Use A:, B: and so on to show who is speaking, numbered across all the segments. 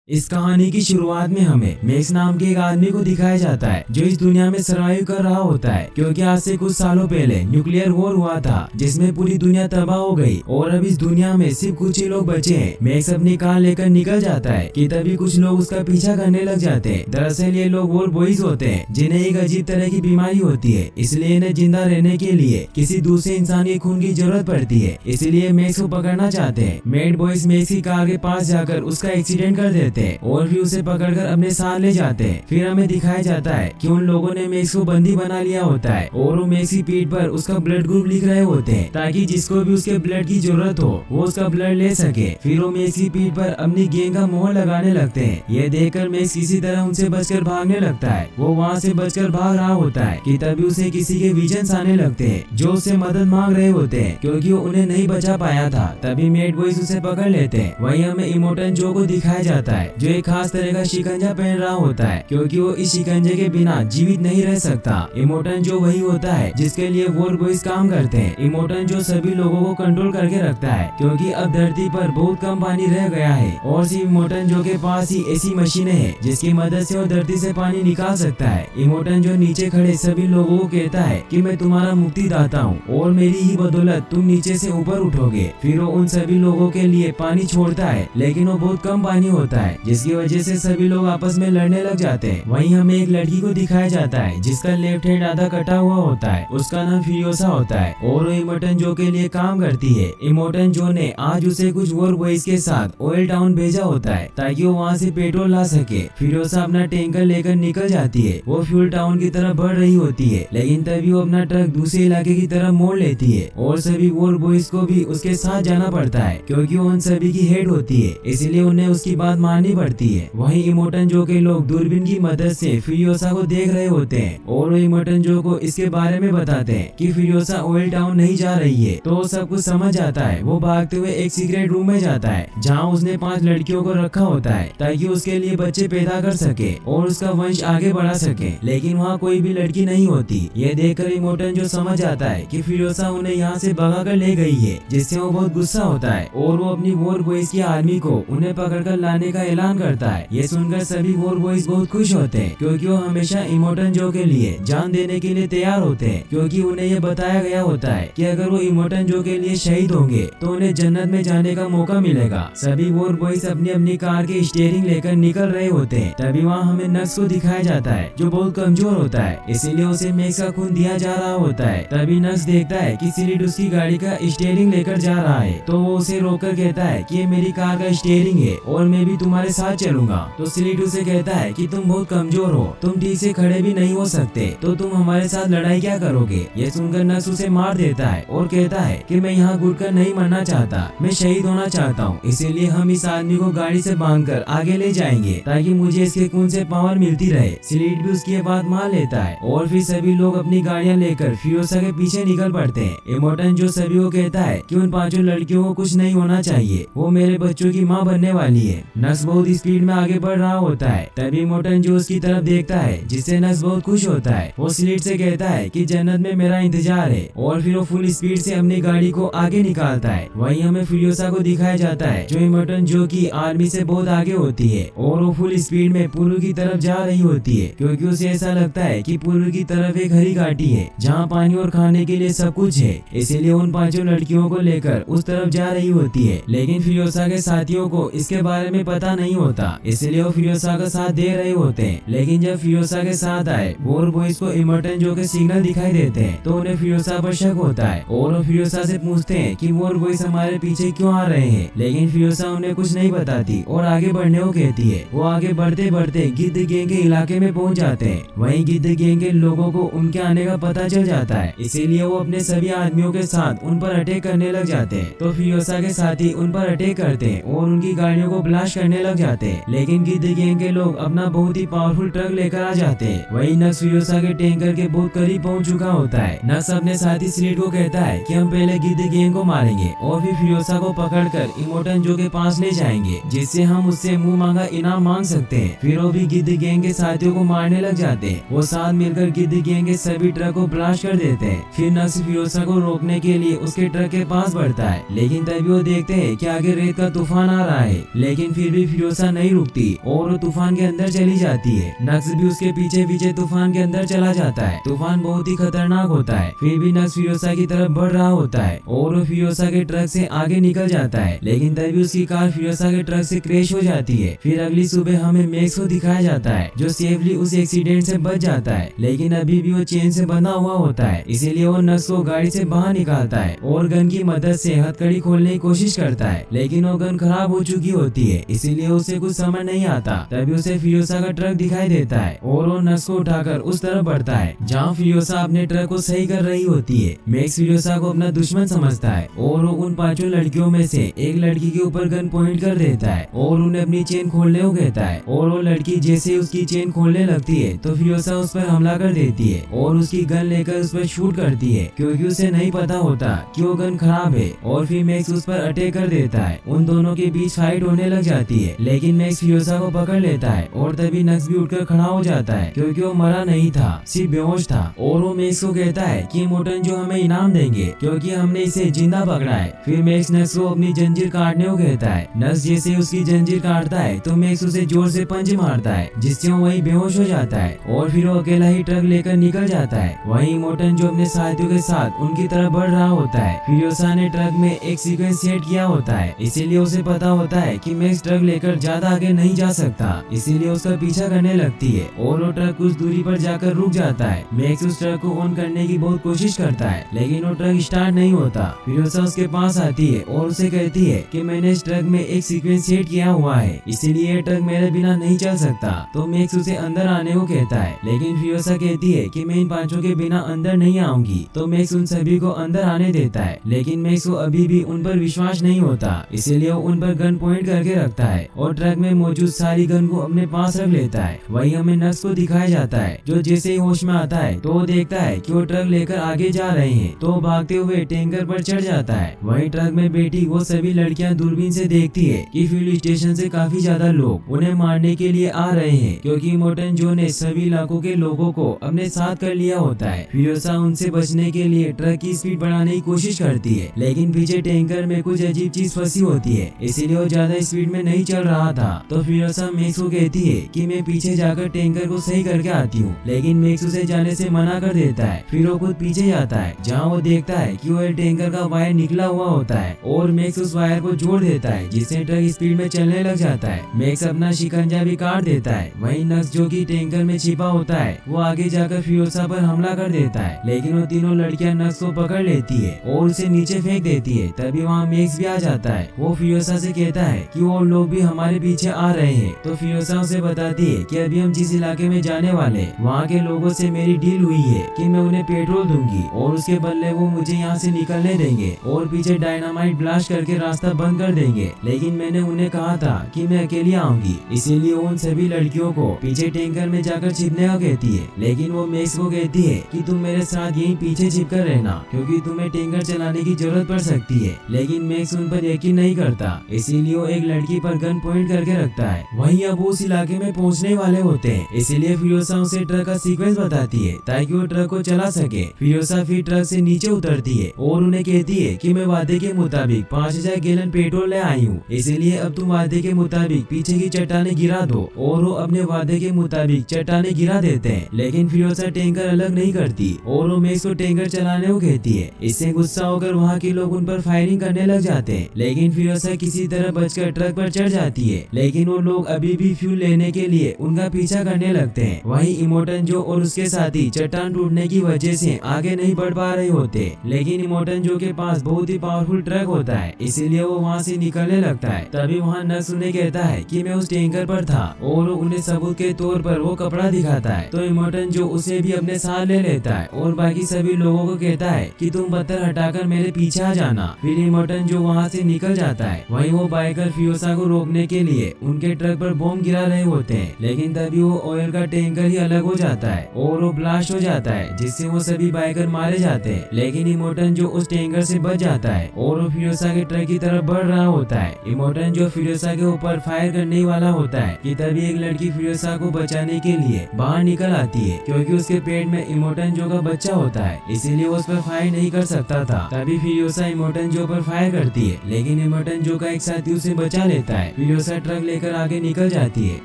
A: इस कहानी की शुरुआत में हमें मैक्स नाम के एक आदमी को दिखाया जाता है जो इस दुनिया में सर्वाइव कर रहा होता है क्योंकि आज से कुछ सालों पहले न्यूक्लियर वॉर हुआ था जिसमें पूरी दुनिया तबाह हो गई और अब इस दुनिया में सिर्फ कुछ ही लोग बचे हैं। मैक्स अपनी कार लेकर निकल जाता है कि तभी कुछ लोग उसका पीछा करने लग जाते हैं। दरअसल ये लोग वॉर बॉयज होते हैं जिन्हें एक अजीब तरह की बीमारी होती है, इसलिए इन्हें जिंदा रहने के लिए किसी दूसरे इंसान के खून की जरूरत पड़ती है। इसलिए मैक्स को पकड़ना चाहते हैं। मैड बॉयज मैक्स की कार के पास जाकर उसका एक्सीडेंट कर देते हैं और फिर उसे पकड़कर अपने साथ ले जाते हैं। फिर हमें दिखाया जाता है कि उन लोगों ने मैक्स को बंदी बना लिया होता है और वो मैक्स की पीठ पर उसका ब्लड ग्रुप लिख रहे होते हैं ताकि जिसको भी उसके ब्लड की जरूरत हो वो उसका ब्लड ले सके। फिर वो मैक्स की पीठ पर अपनी गैंग का मोहर लगाने लगते हैं। ये देखकर मैक्स किसी तरह उनसे बचकर भागने लगता है। वो वहाँ से बचकर भाग रहा होता है कि तभी उसे किसी के विजन्स आने लगते हैं जो उससे मदद मांग रहे होते हैं क्योंकि वो उन्हें नहीं बचा पाया था। तभी मैड बॉयज उसे पकड़ लेते हैं। वहीं हमें इमोर्टल जो को दिखाया जाता है जो एक खास तरह का शिकंजा पहन रहा होता है क्योंकि वो इस शिकंजे के बिना जीवित नहीं रह सकता। इमोर्टल जो वही होता है जिसके लिए वॉर बॉयज काम करते हैं। इमोर्टल जो सभी लोगों को कंट्रोल करके रखता है क्योंकि अब धरती पर बहुत कम पानी रह गया है और सिर्फ इमोर्टल जो के पास ही ऐसी मशीनें हैं जिसकी मदद से वो धरती से पानी निकाल सकता है। इमोर्टल जो नीचे खड़े सभी लोगों को कहता है कि मैं तुम्हारा मुक्ति दाता हूँ और मेरी ही बदौलत तुम नीचे से ऊपर उठोगे। फिर वो उन सभी लोगों के लिए पानी छोड़ता है लेकिन वो बहुत कम पानी होता है जिसकी वजह से सभी लोग आपस में लड़ने लग जाते हैं। वहीं हमें एक लड़की को दिखाया जाता है जिसका लेफ्ट हैंड आधा कटा हुआ होता है। उसका नाम फ्यूरियोसा होता है और वो इमोर्टल जो के लिए काम करती है। इमोर्टल जो ने आज उसे कुछ वॉर बॉयज के साथ ऑयल टाउन भेजा होता है ताकि वो वहाँ से पेट्रोल ला सके। फ्यूरियोसा अपना टैंकर लेकर निकल जाती है। वो फ्यूल टाउन की तरफ बढ़ रही होती है लेकिन तभी वो अपना ट्रक दूसरे इलाके की तरफ मोड़ लेती है और सभी वॉर बॉयज को भी उसके साथ जाना पड़ता है क्योंकि वो उन सभी की हेड होती है, इसलिए उन्हें उसकी बात माननी पड़ती है। वहीं इमोर्टल जो के लोग दूरबीन की मदद से फ्यूरियोसा को देख रहे होते हैं और वो इमोर्टल जो को इसके बारे में बताते हैं कि फ्यूरियोसा ऑयल टाउन नहीं जा रही है। तो सब कुछ समझ जाता है। वो भागते हुए एक सीक्रेट रूम में जाता है जहाँ उसने 5 लड़कियों को रखा होता है ताकि उसके लिए बच्चे पैदा कर सके और उसका वंश आगे बढ़ा सके, लेकिन वहाँ कोई भी लड़की नहीं होती। ये देखकर इमोर्टल जो समझ आता है कि फ्यूरियोसा उन्हें यहाँ से भगा कर ले गई है, जिससे वो बहुत गुस्सा होता है और वो अपनी वॉर बॉयज की आर्मी को उन्हें पकड़कर लाने का ऐलान करता है। ये सुनकर सभी वॉर बॉयज बहुत खुश होते हैं क्योंकि वो हमेशा इमोर्टल जो के लिए जान देने के लिए तैयार होते हैं क्योंकि उन्हें ये बताया गया होता है कि अगर वो इमोर्टल जो के लिए शहीद होंगे तो उन्हें जन्नत में जाने का मौका मिलेगा। सभी वॉर बॉयज अपनी अपनी कार की स्टीयरिंग लेकर निकल रहे होते हैं। तभी वहाँ हमें नक्स को दिखाया जाता है जो बहुत कमजोर होता है, इसीलिए उसे मैक्स का खून दिया जा रहा होता है। तभी नक्स देखता है कि सिलिड उसकी गाड़ी का स्टीयरिंग लेकर जा रहा है तो वो उसे रोककर कहता है कि ये मेरी कार का स्टीयरिंग है और मैं भी तुम्हारे साथ चलूंगा। तो सिलिड उसे कहता है कि तुम बहुत कमजोर हो, तुम ठीक से खड़े भी नहीं हो सकते, तो तुम हमारे साथ लड़ाई क्या करोगे। ये सुनकर नक्स उसे मार देता है और कहता है कि मैं यहाँ घुटकर नहीं मरना चाहता, मैं शहीद होना चाहता हूँ, इसीलिए हम इस आदमी को गाड़ी से बांधकर आगे ले जाएंगे ताकि मुझे इसके खून से पावर मिलती रहे। सिलिड भी उसकी बात मान लेता है और फिर सभी लोग अपनी गाड़ियाँ लेकर फ्यूरियोसा के पीछे निकल पड़ते हैं। इमोर्टल जो सभी को कहता है कि उन 5 लड़कियों को कुछ नहीं होना चाहिए, वो मेरे बच्चों की माँ बनने वाली है। नक्स बहुत स्पीड में आगे बढ़ रहा होता है। तभी इमोर्टल जो उसकी तरफ देखता है जिससे नक्स बहुत खुश होता है। वो सिलिड से कहता है कि जन्नत में मेरा इंतजार है और फिर वो फुल स्पीड से अपनी गाड़ी को आगे निकालता है। वहीं हमें फ्यूरियोसा को दिखाया जाता है जो इमोर्टल जो की आर्मी से बहुत आगे होती है और वो फुल स्पीड में पूर्व की तरफ जा रही होती है क्योंकि उसे ऐसा लगता है कि पूर्व की तरफ एक हरी घाटी है जहाँ पानी और खाने के लिए सब कुछ है, इसीलिए उन 5 लड़कियों को लेकर उस तरफ जा रही होती है। लेकिन फ्यूरियोसा के साथियों को इसके बारे में पता नहीं होता, इसलिए वो फ्यूरियोसा का साथ दे रहे होते हैं। लेकिन जब फ्यूरियोसा के साथ आए वॉर बॉयज को इमोर्टल जो के सिग्नल दिखाई देते हैं तो उन्हें फ्यूरियोसा पर शक होता है और वो फ्यूरियोसा से पूछते हैं कि वॉर बॉयज हमारे पीछे क्यों आ रहे हैं, लेकिन फ्यूरियोसा उन्हें कुछ नहीं बताती और आगे बढ़ने को कहती है। वो आगे बढ़ते बढ़ते गिद्ध गैंग के इलाके में पहुंच जाते हैं। वहीं गिद्ध गैंग के लोगों को उनके आने का पता चल जाता है, इसीलिए वो अपने सभी आदमियों के साथ उन पर अटैक करने लग जाते हैं। तो फ्यूरियोसा के साथी उन पर अटैक करते हैं और उनकी गाड़ियों को ब्लास्ट करने लग जाते हैं। लेकिन गिद्ध गैंग के लोग अपना बहुत ही पावरफुल ट्रक लेकर आ जाते हैं। वहीं नक्स फ्यूरियोसा के टैंकर के बहुत करीब पहुंच चुका होता है। नक्स अपने साथी सिलिड को कहता है कि हम पहले गिद्ध गैंग को मारेंगे और फिर फ्यूरियोसा को पकड़कर इमोर्टल जो के पास ले जाएंगे जिससे हम उससे मुंह मांगा इनाम मांग सकते हैं। फिर वो भी गिद्ध गैंग के साथियों को मारने लग जाते हैं। वो साथ मिलकर गिद्ध गैंग के सभी ट्रक को ब्लास्ट कर देते हैं। फिर नक्स फ्यूरियोसा को रोकने के लिए उसके ट्रक के पास बढ़ता है, लेकिन तभी वो देखते हैं कि आगे रेत का तूफान आ रहा है, लेकिन फिर भी फिरोसा नहीं रुकती और वो तूफान के अंदर चली जाती है। नक्स भी उसके पीछे पीछे तूफान के अंदर चला जाता है। तूफान बहुत ही खतरनाक होता है, फिर भी नक्स फिरोसा की तरफ बढ़ रहा होता है और वो फिरोसा के ट्रक से आगे निकल जाता है, लेकिन तभी उसकी कार फिरोसा के ट्रक से क्रैश हो जाती है। फिर अगली सुबह हमें मैक्स को दिखाया जाता है जो सेफली उस एक्सीडेंट से बच जाता है, लेकिन अभी भी वो चेन से बंधा हुआ होता है। इसीलिए वो नक्स को गाड़ी से बाहर निकालता है और गन की मदद से हथकड़ी खोलने की कोशिश करता है, लेकिन वो गन खराब हो चुकी होती है, इसीलिए उसे कुछ समझ नहीं आता। तभी उसे फिरोसा का ट्रक दिखाई देता है और वो नक्स को उठाकर उस तरफ बढ़ता है जहाँ फिरोसा अपने ट्रक को सही कर रही होती है। मैक्स फिरोसा को अपना दुश्मन समझता है और वो उन 5 लड़कियों में से एक लड़की के ऊपर गन पॉइंट कर देता है और उन्हें अपनी चेन खोलने को कहता है। और वो लड़की जैसे उसकी चेन खोलने लगती है तो फिरोसा उस पर हमला कर देती है और उसकी गन लेकर उस पर शूट करती है, क्योंकि उसे नहीं पता होता कि वो गन खराब है। और फिर मैक्स उस पर अटैक कर देता है। उन दोनों के बीच फाइट होने लग जाती है, लेकिन मैक्स फिरोसा को पकड़ लेता है और तभी नक्स भी उठकर खड़ा हो जाता है, क्योंकि वो मरा नहीं था, सिर्फ बेहोश था। और वो मैक्स को कहता है कि इमोर्टन जो हमें इनाम देंगे क्योंकि हमने इसे जिंदा पकड़ा है। फिर मैक्स नक्स को अपनी जंजीर काटने को कहता है। नक्स जैसे उसकी जंजीर काटता है तो मैक्स उसे जोर से पंच मारता है, जिससे वो वही बेहोश हो जाता है और फिर वो अकेला ही ट्रक लेकर निकल जाता है। वहीं इमोर्टन जो अपने साथियों के साथ उनकी तरफ बढ़ रहा होता है। फिरोसा ने ट्रक में एक सीक्वेंस सेट किया होता है, इसीलिए उसे पता होता है कि मैक्स ट्रक लेकर ज्यादा आगे नहीं जा सकता, इसीलिए उसका पीछा करने लगती है और वो ट्रक कुछ दूरी पर जाकर रुक जाता है। मैक्स उस ट्रक को ऑन करने की बहुत कोशिश करता है, लेकिन वो ट्रक स्टार्ट नहीं होता। फिरोसा उसके पास आती है और उसे कहती है कि मैंने इस ट्रक में एक सीक्वेंस सेट किया हुआ है, इसीलिए ये ट्रक मेरे बिना नहीं चल सकता। तो मैक्स उसे अंदर आने को कहता है, लेकिन फिरोसा कहती है कि मैं इन 5 के बिना अंदर नहीं आऊंगी। तो मैक्स उन सभी को अंदर आने देता है, लेकिन मैक्स को अभी भी उन पर विश्वास नहीं होता, इसीलिए वो उन पर गन पॉइंट करके रखता है और ट्रक में मौजूद सारी गन को अपने पास रख लेता है। वही हमें नक्स को दिखाया जाता है जो जैसे ही होश में आता है तो वो देखता है कि वो ट्रक लेकर आगे जा रहे हैं, तो वो भागते हुए टैंकर पर चढ़ जाता है। वही ट्रक में बैठी वो सभी लड़कियां दूरबीन से देखती है कि फ्यूल स्टेशन से काफी ज्यादा लोग उन्हें मारने के लिए आ रहे हैं, क्योंकि इमोर्टन जो ने सभी इलाकों के लोगों को अपने साथ कर लिया होता है। फिरोसा उनसे बचने के लिए ट्रक की स्पीड बढ़ाने की कोशिश करती है, लेकिन पीछे टैंकर में कुछ अजीब चीज फंसी होती है, इसीलिए वो ज्यादा स्पीड में नहीं चल रहा था। तो फिरोसा मैक्स को कहती है कि मैं पीछे जाकर टैंकर को सही करके आती हूँ, लेकिन मैक्स उसे जाने से मना कर देता है। फिर वो खुद पीछे जाता है जहाँ वो देखता है कि वो टैंकर का वायर निकला हुआ होता है और मैक्स उस वायर को जोड़ देता है, जिससे ट्रक स्पीड में चलने लग जाता है। मैक्स अपना शिकंजा भी काट देता है। वहीं नक्स जो कि टैंकर में छिपा होता है वो आगे जाकर फिरोसा पर हमला कर देता है, लेकिन वो तीनों लड़कियां नक्स को पकड़ लेती है और उसे नीचे फेंक देती है। तभी वहाँ मैक्स भी आ जाता है। वो फिरोसा से कहता है कि वो लोग भी हमारे पीछे आ रहे हैं। तो फिरोसा उसे बताती है कि अभी हम जिस इलाके में जाने वाले वहाँ के लोगों से मेरी डील हुई है कि मैं उन्हें पेट्रोल दूंगी और उसके बदले वो मुझे यहाँ से निकलने देंगे और पीछे डायनामाइट ब्लास्ट करके रास्ता बंद कर देंगे, लेकिन मैंने उन्हें कहा था कि मैं अकेली आऊंगी, इसीलिए उन सभी लड़कियों को पीछे टैंकर में जाकर छिपने का कहती है। लेकिन वो मैक्स को कहती है कि तुम मेरे साथ यहीं पीछे छिपकर रहना, क्योंकि तुम्हें टैंकर चलाने की जरूरत पड़ सकती है। लेकिन मैक्स उन पर यकीन नहीं करता, इसीलिए वो एक लड़की पर गन पॉइंट करके रखता है। वहीं अब उस इलाके में पहुंचने वाले होते हैं, इसीलिए फिरोसा उसे ट्रक का सीक्वेंस बताती है ताकि वो ट्रक को चला सके। फिरोसा फिर ट्रक से नीचे उतरती है और उन्हें कहती है कि मैं वादे के मुताबिक 5000 गैलन पेट्रोल ले आई हूँ, इसलिए अब तुम वादे के मुताबिक पीछे की चट्टाने गिरा दो। और वो अपने वादे के मुताबिक चट्टाने गिरा देते हैं, लेकिन फिरोसा टैंकर अलग नहीं करती और वो मैक्स को टैंकर चलाने को कहती है। इससे गुस्सा होकर वहाँ के लोग उन पर फायरिंग करने लग जाते हैं, लेकिन फिरोसा किसी तरह बचकर ट्रक पर चढ़ जाती है। लेकिन वो लोग अभी भी फ्यूल लेने के लिए उनका पीछा करने लगते हैं। वहीं इमोर्टन जो और उसके साथी चट्टान टूटने की वजह से आगे नहीं बढ़ पा रहे होते, लेकिन इमोर्टन जो के पास बहुत ही पावरफुल ट्रक होता है, इसीलिए वो वहाँ से निकलने लगता है। तभी वहाँ नक्स उन्हें कहता है कि मैं उस टैंकर पर था और उन्हें सबूत के तौर पर वो कपड़ा दिखाता है। तो इमोर्टन जो उसे भी अपने साथ ले लेता है और बाकी सभी लोगों को कहता है कि तुम पत्थर हटाकर मेरे पीछे आ जाना। फिर इमोर्टन जो वहाँ से निकल जाता है। वहीं वो बाइकर फिरोसा को रोकने के लिए उनके ट्रक पर बॉम्ब गिरा रहे होते हैं, लेकिन तभी वो ऑयल का टैंकर ही अलग हो जाता है और वो ब्लास्ट हो जाता है, जिससे वो सभी बाइकर मारे जाते हैं। लेकिन इमोर्टन जो उस टैंकर से बच जाता है और वो फिरोसा के ट्रक की तरफ बढ़ रहा होता है। इमोर्टन जो फिरोसा के ऊपर फायर करने वाला होता है कि तभी एक लड़की फिरोसा को बचाने के लिए बाहर निकल आती है, क्योंकि उसके पेट में इमोर्टन जो का बच्चा होता है, इसीलिए वो उस पर फायर नहीं कर सकता था। तभी फिरोसा इमोर्टन जो पर फायर करती है, लेकिन इमोर्टन जो का एक साथी उसे बचा लेता है। फिरोसा ट्रक लेकर आगे निकल जाती है।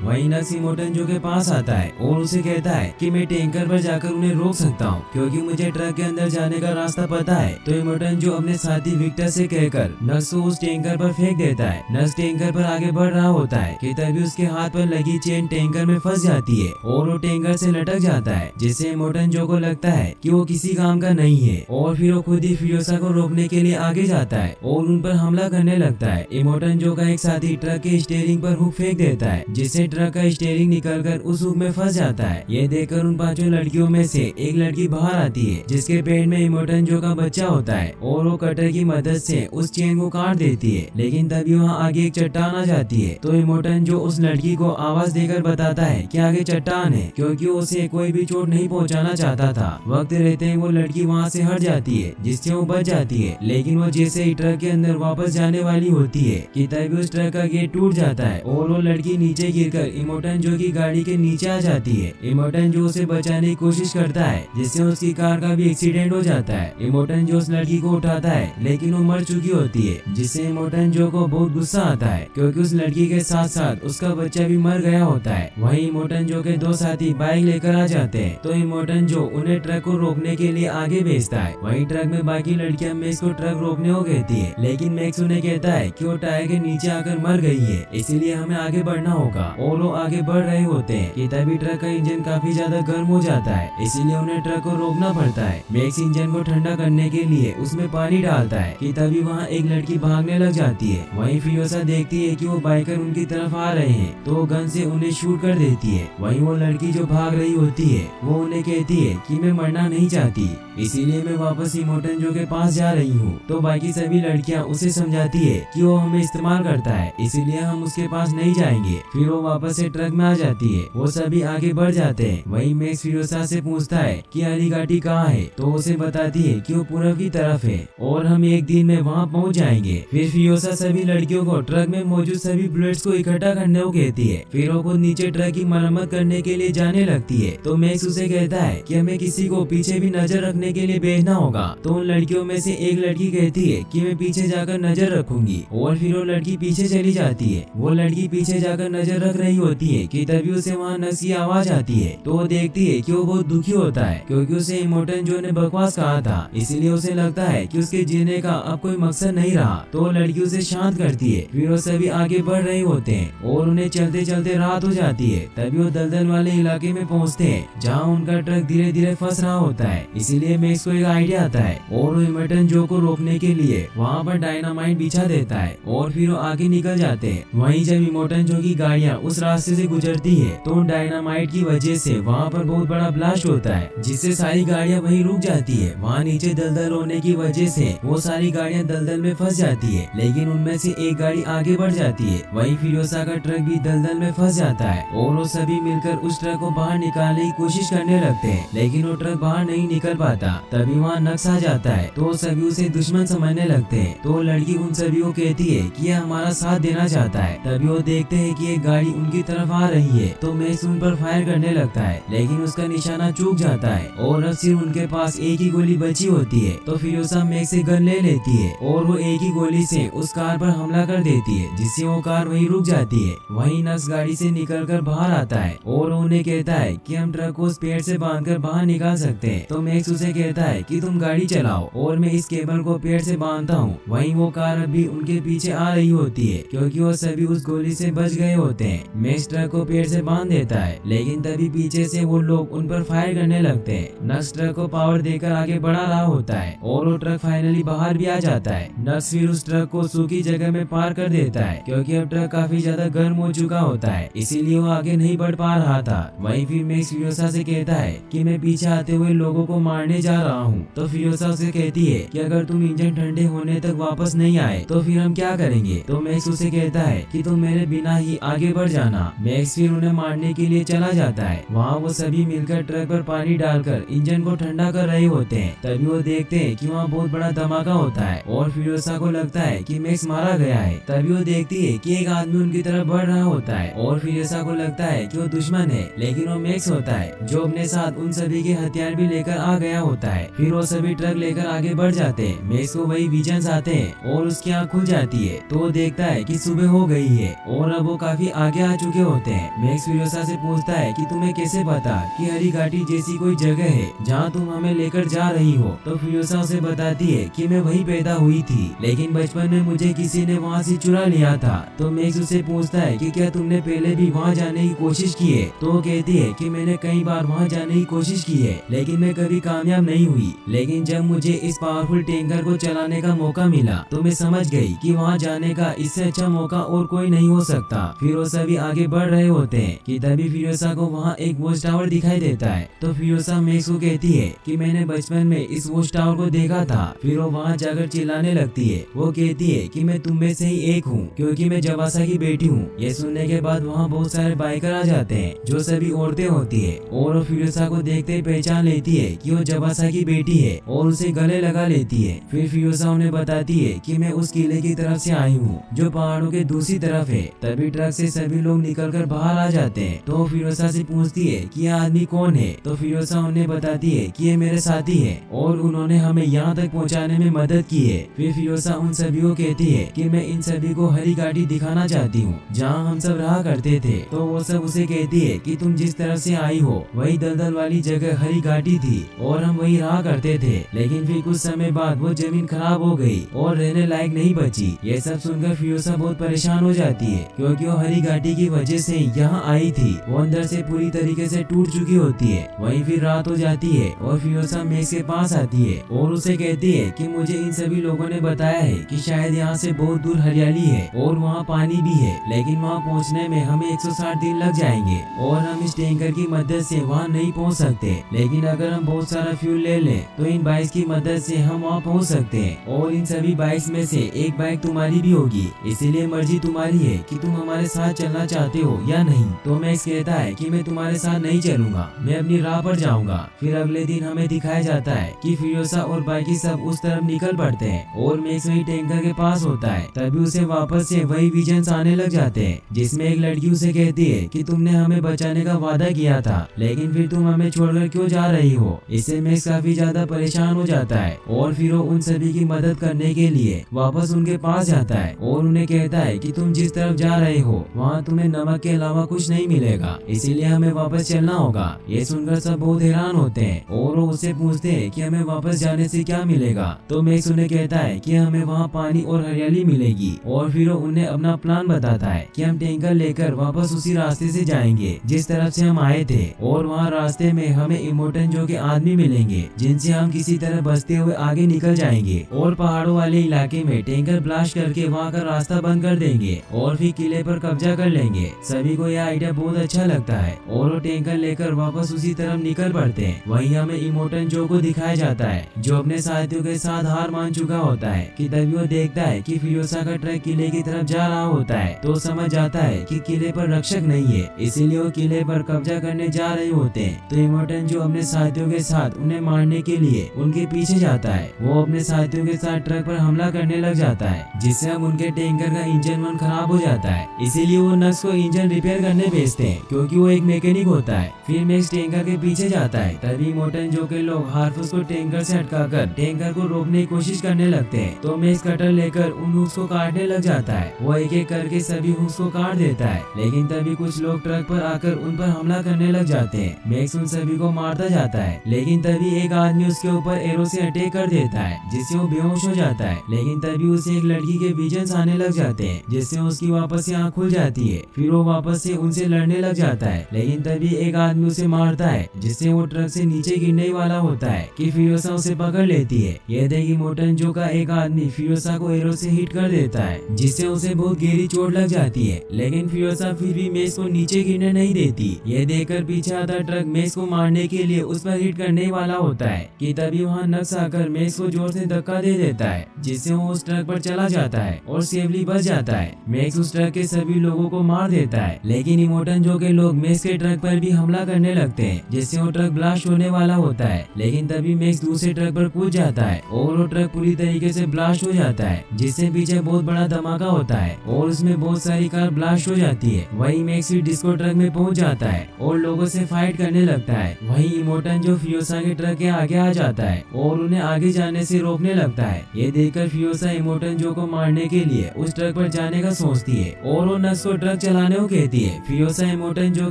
A: वहीं नक्स इमोर्टन जो के पास आता है और उसे कहता है कि मैं टैंकर पर जाकर उन्हें रोक सकता हूँ क्योंकि मुझे ट्रक के अंदर जाने का रास्ता पता है। तो इमोर्टन जो अपने साथी विक्टर से कहकर नक्स को उस टैंकर पर फेंक देता है। नक्स टैंकर पर आगे बढ़ रहा होता है कि तभी उसके हाथ पर लगी चेन टैंकर में फंस जाती है और वो टैंकर से लटक जाता है, जिससे इमोर्टन जो को लगता है कि वो किसी काम का नहीं है और फिर वो खुद ही फिरोसा को रोकने के लिए आगे जाता है और उन पर हमला करने लगता है। इमोर्टन जो का एक साथी ट्रक के स्टीयरिंग पर हुक फेंक देता है, जिससे ट्रक का स्टीयरिंग निकलकर उस हुक में फंस जाता है। ये देखकर उन 5 लड़कियों में से एक लड़की बाहर आती है, जिसके पेट में इमोर्टन जो का बच्चा होता है और वो कटर की मदद से उस चेन को काट देती है। लेकिन तभी वहाँ आगे एक चट्टान आ जाती है, तो इमोर्टन जो उस लड़की को आवाज देकर बताता है कि आगे चट्टान है, क्योंकि उसे कोई भी चोट नहीं पहुंचाना चाहता था। वक्त रहते ही वो लड़की वहाँ से हट जाती है, जिससे वो बच जाती है। लेकिन वो जैसे ही ट्रक के अंदर वापस जाने वाली होती है कि तभी उस ट्रक का गेट टूट जाता है और वो लड़की नीचे गिरकर इमोर्टन जो की गाड़ी के नीचे आ जाती है। इमोर्टन जो उसे बचाने की कोशिश करता है, जिससे उसकी कार का भी एक्सीडेंट हो जाता है। इमोर्टन जो उस लड़की को उठाता है, लेकिन वो मर चुकी होती है, जिससे इमोर्टन जो को बहुत गुस्सा आता है क्योंकि उस लड़की के साथ साथ उसका बच्चा भी मर गया होता है। वहीं इमोर्टन जो के 2 साथी बाइक लेकर आ जाते हैं, तो इमोर्टन जो उन्हें ट्रक को रोकने के लिए आगे भेजता है। वहीं ट्रक में बाकी लड़कियां मैक्स को ट्रक रोकने को कहती है, लेकिन मैक्स उन्हें कहता है कि वो टायर के नीचे आकर मर गई है, इसीलिए हमें आगे बढ़ना होगा। और वो आगे बढ़ रहे होते हैं कि तभी ट्रक का इंजन काफी ज्यादा गर्म हो जाता है, इसीलिए उन्हें ट्रक को रोकना पड़ता है। मैक्स इंजन को ठंडा करने के लिए उसमें पानी डालता है कि तभी वहाँ एक लड़की भागने लग जाती है। वहीं फियोसा देखती है कि वो बाइकर उनकी तरफ आ रहे हैं, तो वो गन से उन्हें शूट कर देती है। वहीं वो लड़की जो भाग रही होती है वो उन्हें कहती है कि मैं मरना नहीं चाहती, इसीलिए मैं वापस इमोर्टन जो के पास जा रही हूँ। तो बाकी सभी लड़कियाँ उसे समझाती है कि वो हमें इस्तेमाल करता है, इसीलिए हम उसके पास नहीं जाएंगे। फिर वो वापस से ट्रक में आ जाती है। वो सभी आगे बढ़ जाते हैं। वहीं मैक्स फिरोसा से पूछता है कि अलीघाटी कहाँ है, तो उसे बताती है कि वो पूरब की तरफ है और हम एक दिन में वहाँ पहुँच जाएंगे। फिर फियोसा सभी लड़कियों को ट्रक में मौजूद सभी बुलेट्स को इकट्ठा करने को कहती है। फिर वो खुद नीचे ट्रक की मरम्मत करने के लिए जाने लगती है, तो मैक्स उसे कहता है कि हमें किसी को पीछे भी नजर रखने के लिए भेजना होगा। तो उन लड़कियों में से एक लड़की कहती है कि मैं पीछे जाकर नजर रखूंगी और फिर वो लड़की पीछे चली जाती है। वो लड़की पीछे जाकर नजर रख रही होती है कि तभी उसे वहाँ नक्स की आवाज आती है, तो वो देखती है कि वो बहुत दुखी होता है क्योंकि उसे इमोर्टन जो ने बकवास कहा था, इसीलिए उसे लगता है कि उसके जीने का अब कोई मकसद नहीं रहा। तो वो लड़की उसे शांत करती है। फिर वो सभी आगे बढ़ रहे होते हैं और उन्हें चलते चलते रात हो जाती है। तभी वो दलदल वाले इलाके में पहुँचते हैं जहाँ उनका ट्रक धीरे धीरे फंस रहा होता है। इसीलिए मैक्स को एक आइडिया आता है और वो इमोर्टन जो को रोकने के लिए वहाँ पर डायनामाइट बिछा देता है और फिर वो आगे निकल जाते हैं। वहीं जब इमोर्टन जो की गाड़ियाँ उस रास्ते से गुजरती है, तो डायनामाइट की वजह से वहाँ पर बहुत बड़ा ब्लास्ट होता है, जिससे सारी गाड़ियाँ वहीं रुक जाती है। वहाँ नीचे दलदल होने की वजह से वो सारी गाड़ियाँ दलदल में फंस जाती है, लेकिन उनमें से एक गाड़ी आगे बढ़ जाती है। वहीं फिरोसा का ट्रक भी दलदल में फंस जाता है और वो सभी मिलकर उस ट्रक को बाहर निकालने की कोशिश करने लगते हैं, लेकिन वो ट्रक बाहर नहीं निकल पाता। तभी वहाँ नक्स आ जाता है, तो सभी उसे दुश्मन समझने लगते हैं। तो लड़की उन सभी को कहती है कि ये हमारा साथ देना चाहता है। तभी वो देखते हैं कि एक गाड़ी उनकी तरफ आ रही है, तो मैक्स उन पर फायर करने लगता है, लेकिन उसका निशाना चूक जाता है और अब सिर्फ उनके पास एक ही गोली बची होती है। तो फिरोसा मैक्स से गन ले लेती है और वो एक ही गोली से उस कार पर हमला कर देती है, जिससे वो कार वहीं रुक जाती है। वहीं नक्स गाड़ी से निकलकर बाहर आता है और उन्हें कहता है कि हम ट्रक को उस पेड़ से बांधकर बाहर निकाल सकते हैं। तो मैक्स उसे कहता है कि तुम गाड़ी चलाओ और मैं इस केबल को पेड़ से बांधता हूँ। वहीं वो कार अभी उनके पीछे आ रही होती है क्योंकि वो सभी उस गोली से बच गए होते हैं। मैक्स ट्रक को पेड़ से बांध देता है, लेकिन तभी पीछे से वो लोग उन पर फायर करने लगते हैं। नक्स ट्रक को पावर देकर आगे बढ़ा रहा होता है और वो ट्रक फाइनली बाहर भी आ जाता है। नक्स फिर उस ट्रक को सूखी जगह में पार कर देता है क्योंकि अब ट्रक काफी ज्यादा गर्म हो चुका होता है, इसीलिए वो आगे नहीं बढ़ पा रहा था। वहीं फिर मैक्स फियोसा से कहता है कि मैं पीछे आते हुए लोगों को मारने जा रहा हूँ। तो फियोसा उसे कहती है कि अगर तुम इंजन ठंडे होने तक वापस नहीं आए तो फिर हम क्या करेंगे। तो मैक्स उसे कहता है कि तुम मेरे बिना ही आगे बढ़ जाना। मैक्स फिर उन्हें मारने के लिए चला जाता है। वहाँ वो सभी मिलकर ट्रक पर पानी डालकर इंजन को ठंडा कर रहे होते हैं। तभी वो देखते हैं कि वहाँ बहुत बड़ा धमाका होता है और फिरोसा को लगता है कि मैक्स मारा गया है। तभी वो देखती है कि एक आदमी उनकी तरफ बढ़ रहा होता है और फिरोसा को लगता है कि वो दुश्मन है, लेकिन वो मैक्स होता है जो अपने साथ उन सभी के हथियार भी लेकर आ गया होता है। फिर वो सभी ट्रक लेकर आगे बढ़ जाते हैं। मैक्स को वही विजन्स आते हैं और उसकी आँख खुल जाती है, तो वो देखता है कि सुबह हो गई है और अब वो काफी आगे आ चुके होते हैं। मैक्स फ्यूरियोसा से पूछता है कि तुम्हें कैसे पता कि हरी घाटी जैसी कोई जगह है जहाँ तुम हमें लेकर जा रही हो। तो फ्यूरियोसा उसे बताती है कि मैं वही पैदा हुई थी, लेकिन बचपन में मुझे किसी ने वहाँ से चुरा लिया था। तो मैक्स उसे पूछता है कि क्या तुमने पहले भी वहाँ जाने की कोशिश की है। तो वो कहती है कि मैंने कई बार वहाँ जाने की कोशिश की है, लेकिन मैं कभी कामयाब नहीं हुई। लेकिन जब मुझे इस पावरफुल टैंकर को चलाने का मौका मिला तो मैं समझ गई कि वहाँ जाने का इससे अच्छा मौका और कोई नहीं हो सकता। फिर वो सभी आगे बढ़ रहे होते हैं कि तभी फ्यूरियोसा को वहाँ एक वॉच टावर दिखाई देता है। तो फ्यूरियोसा मैक्स को कहती है कि मैंने बचपन में इस वॉच टावर को देखा था। फिर वो वहाँ जाकर चिल्लाने लगती है। वो कहती है कि मैं तुम में से ही एक हूँ क्योंकि मैं जबासा की बेटी हूँ। ये सुनने के बाद वहाँ बहुत सारे बाइकर आ जाते हैं जो सभी औरतें होती है और वो फ्यूरियोसा को देखते ही पहचान लेती है कि वो जबासा की बेटी है और उसे गले लगा लेती है। फिर फ्यूरियोसा उन्हें बताती है कि मैं उस किले की तरफ से आई हूँ जो पहाड़ों के दूसरी तरफ है। तभी ट्रक से सभी लोग निकलकर बाहर आ जाते हैं। तो फ्यूरियोसा से पूछती है कि यह आदमी कौन है। तो फ्यूरियोसा उन्हें बताती है कि ये मेरे साथी है और उन्होंने हमें यहाँ तक पहुँचाने में मदद की है। फिर फ्यूरियोसा उन सभी को कहती है कि मैं इन सभी को हरी घाटी दिखाना चाहती हूँ जहाँ हम सब रहा करते थे। तो वो सब उसे कहती है कि तुम जिस तरफ से आई हो वही दलदल वाली जगह हरी घाटी थी और हम वही रहा करते थे, लेकिन फिर कुछ समय बाद वो जमीन खराब हो गई और रहने लायक नहीं बची। ये सब सुनकर फ्यूरियोसा बहुत परेशान हो जाती है क्योंकि वो हरी घाटी की वजह से यहाँ आई थी। वो अंदर से पूरी तरीके से टूट चुकी होती है। वहीं फिर रात हो जाती है और फ्यूरियोसा मैक्स के पास आती है और उसे कहती है कि मुझे इन सभी लोगों ने बताया है कि शायद यहाँ से बहुत दूर हरियाली है और वहाँ पानी भी है, लेकिन वहाँ पहुँचने में हमें 160 दिन लग जाएंगे और हम इस टैंकर की मदद से वहाँ नहीं पहुँच सकते। लेकिन अगर हम बहुत सारा फ्यूल ले लें तो इन बाइक्स की मदद से हम वहाँ पहुँच सकते हैं और इन सभी बाइक्स में से एक बाइक तुम्हारी भी होगी, इसीलिए मर्जी तुम्हारी है कि तुम हमारे साथ चलना चाहते हो या नहीं। तो मैक्स कहता है कि मैं तुम्हारे साथ नहीं चलूंगा, मैं अपनी राह पर जाऊंगा। फिर अगले दिन हमें दिखाया जाता है कि फ्यूरियोसा और बाकी सब उस तरफ निकल पड़ते हैं और मैक्स वही टैंकर के पास होता है। तभी उसे वापस से वही विजन्स आने लग जाते हैं जिसमें एक लड़की उसे कहती है कि तुमने हमें बचाने का वादा किया था, लेकिन फिर तुम हमें छोड़कर क्यों जा रही हो। इससे मैक्स काफी ज्यादा परेशान हो जाता है और फिर वो उन सभी की मदद करने के लिए वापस उनके पास जाता है और उन्हें कहता है कि तुम जिस तरफ जा रहे हो वहाँ तुम्हें नमक के अलावा कुछ नहीं मिलेगा, इसीलिए हमें वापस चलना होगा। ये सुनकर सब बहुत हैरान होते हैं और वो उससे पूछते हैं कि हमें वापस जाने से क्या मिलेगा। तो मैक्स उन्हें कहता है कि हमें वहाँ पानी और हरियाली मिलेगी और फिर वो उन्हें अपना प्लान बताता है कि हम टैंकर लेकर वापस उसी रास्ते से जाएंगे जिस तरफ से हम आए थे और वहाँ रास्ते में हमें इमोर्टन जो के आदमी मिलेंगे जिनसे हम किसी तरह बचते हुए आगे निकल जाएंगे और पहाड़ों वाले इलाके में टैंकर ब्लास्ट करके वहाँ का रास्ता बंद कर देंगे और फिर किले पर कब्जा कर लेंगे। सभी को यह आइडिया बहुत अच्छा लगता है और वो टैंकर लेकर वापस उसी तरफ निकल पड़ते हैं। वहीं हमें इमोर्टन जो को दिखाया जाता है जो अपने साथियों के साथ हार मान चुका होता है कि तभी वो देखता है कि फ्यूरियोसा का ट्रक किले की तरफ जा रहा होता है तो समझ जाता है कि किले पर रक्षक नहीं है, इसीलिए वो किले पर कब्जा करने जा रहे होते हैं। तो इमोर्टन जो अपने साथियों के साथ उन्हें मारने के लिए उनके पीछे जाता है। वो अपने साथियों के साथ ट्रक पर हमला करने लग जाता है जिससे अब उनके टैंकर का इंजन वन खराब हो जाता है, इसीलिए वो नक्स को इंजन रिपेयर करने भेजते हैं क्योंकि वो एक मैकेनिक होता है। फिर मैक्स टैंकर के पीछे जाता है। तभी इमोर्टन जो के लोग हार्फूस को टैंकर से हटकाकर टैंकर को रोकने की कोशिश करने लगते हैं। तो मैक्स कटर लेकर उन हुक्स को काटने लग जाता है। वो एक एक करके सभी हुक्स को काट देता है, लेकिन तभी कुछ लोग ट्रक पर आकर उन पर हमला करने लग जाते हैं। मैक्स उन सभी को मारता जाता है, लेकिन तभी एक आदमी उसके ऊपर एरो से अटैक कर देता है जिससे वो बेहोश हो जाता है। लेकिन तभी उसे एक लड़की के विजन्स आने लग जाते हैं जिससे उसकी वापस से आँख खुल जाती है। फिर वो वापस से उनसे लड़ने लग जाता है, लेकिन तभी एक आदमी उसे मारता है जिससे वो ट्रक से नीचे गिरने वाला होता है कि फ्यूरियोसा उसे पकड़ लेती है। ये देखी इमोर्टन जो का एक आदमी फ्यूरियोसा को एरो से हिट कर देता है जिससे उसे बहुत गहरी चोट लग जाती है, लेकिन फ्यूरियोसा फिर भी मैक्स को नीचे गिरने नहीं देती। ये देखकर पीछे आता ट्रक मैक्स को मारने के लिए उस पर हिट करने वाला होता है कि तभी वहाँ नक्स आकर मैक्स को जोर से धक्का दे देता है जिससे वो उस ट्रक पर चला जाता है और सेफली बच जाता है। मैक्स उस ट्रक के सभी लोगों को मार देता है, लेकिन इमोर्टन जो के लोग मैक्स के ट्रक पर भी हमला करने लगते हैं जिससे वो ट्रक ब्लास्ट होने वाला होता है। लेकिन तभी मैक्स दूसरे ट्रक पर कूद जाता है और वो ट्रक पूरी तरीके से ब्लास्ट हो जाता है जिससे पीछे बहुत बड़ा धमाका होता है और उसमें बहुत सारी कार ब्लास्ट हो जाती है। वही मैक्स भी डिस्को ट्रक में पहुंच जाता है और लोगों से फाइट करने लगता है। वही इमोर्टन जो फ्यूरियोसा के ट्रक के आगे आ जाता है और उन्हें आगे जाने से रोकने लगता है। ये देखकर फ्यूरियोसा इमोर्टन जो को मारने के लिए उस ट्रक पर बचाने का सोचती है और वो नक्स को ट्रक चलाने को कहती है। फियोसा इमोर्टन जो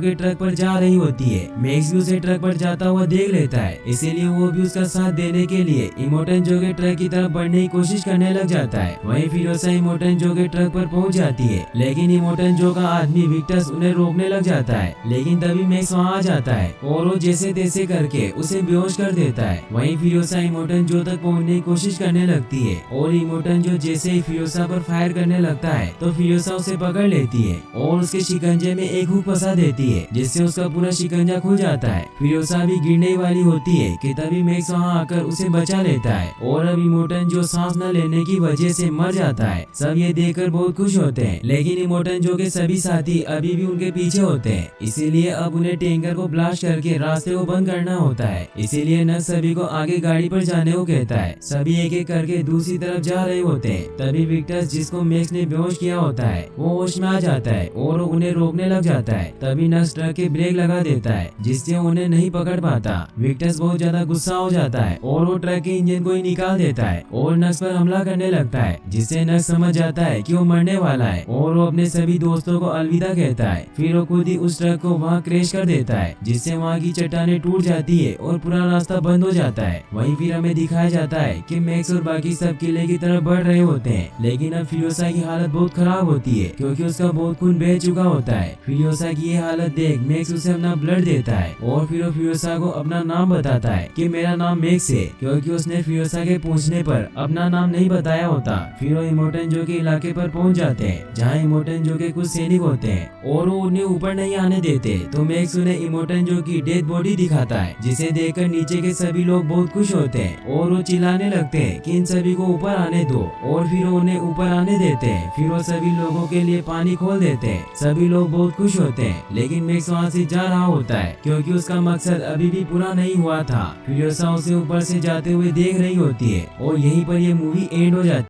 A: कि ट्रक पर जा रही होती है, मैक्स भी उसे ट्रक पर जाता हुआ देख लेता है, इसीलिए वो भी उसका साथ देने के लिए इमोर्टन जो के ट्रक की तरफ बढ़ने की कोशिश करने लग जाता है। वहीं फियोसा इमोर्टन जो के ट्रक पर पहुंच जाती है, लेकिन इमोर्टन जो का आदमी विक्टस उन्हें रोकने लग जाता है। लेकिन तभी मैक्स वहां आ जाता है और वो जैसे तैसे करके उसे बेहोश कर देता है। वहीं फियोसा इमोर्टन जो तक पहुंचने की कोशिश करने लगती है और इमोर्टन जो जैसे ही फियोसा पर फायर करने लगता है तो फियोसा उसे पकड़ लेती है और उसके शिकंजे में एक हुक फंसा देती है, जिससे उसका पूरा शिकंजा खुल जाता है। फियोसा भी गिरने वाली होती है कि तभी मैक्स वहां आकर उसे बचा लेता है और अब इमोर्टन जो सांस न लेने की वजह से मर जाता है। सब ये देखकर बहुत खुश होते हैं, लेकिन इमोर्टन जो के सभी साथी अभी भी उनके पीछे होते हैं, इसीलिए अब उन्हें टैंकर को ब्लास्ट करके रास्ते को बंद करना होता है। इसीलिए नक्स सभी को आगे गाड़ी पर जाने को कहता है। सभी एक एक करके दूसरी तरफ जा रहे होते हैं। तभी विक्टस जिसको मैक्स ने बेहोश किया होता है वो होश में आ जाता है और उन्हें रोकने लग जाता है। तभी नक्स ट्रक के ब्रेक लगा देता है, जिससे उन्हें नहीं पकड़ पाता। विक्टस बहुत ज्यादा गुस्सा हो जाता है और वो ट्रक के इंजन को ही निकाल देता है और नक्स पर हमला करने लगता है, जिससे नक्स समझ जाता है कि वो मरने वाला है और वो अपने सभी दोस्तों को अलविदा कहता है। फिर वो खुद ही उस ट्रक को वहाँ क्रैश कर देता है, जिससे वहाँ की चट्टानें टूट जाती है और पूरा रास्ता बंद हो जाता है। वहीं फिर हमें दिखाया जाता है कि मैक्स और बाकी सब किले की तरफ बढ़ रहे होते हैं, लेकिन अब फियोसा की हालत बहुत खराब होती है क्योंकि उसका बहुत खून बह चुका होता है। फियोसा की ये हालत देख मैक्स उसे अपना ब्लड देता है और फिर वो फियोसा को अपना नाम बताता है कि मेरा नाम मैक्स है, क्योंकि उसने फियोसा के पूछने पर अपना नाम नहीं बताया होता। फिर वो इमोर्टन जो के इलाके पर पहुंच जाते हैं, जहाँ इमोर्टन जो के कुछ सैनिक होते हैं और वो उन्हें ऊपर नहीं आने देते। तो मैक्स उन्हें इमोर्टन जो की डेड बॉडी दिखाता है, जिसे देखकर नीचे के सभी लोग बहुत खुश होते हैं और वो चिल्लाने लगते हैं कि इन सभी को ऊपर आने दो, और फिर वो उन्हें ऊपर आने देते हैं। फिर वो सभी लोगों के लिए पानी खोल देते हैं। सभी लोग बहुत खुश होते हैं, लेकिन मैक्स वहाँ से जा रहा होता है क्योंकि उसका मकसद अभी भी पूरा नहीं हुआ था। फियोसा उसे ऊपर से जाते हुए देख रही होती है और यहीं पर ये मूवी एंड हो जाती है।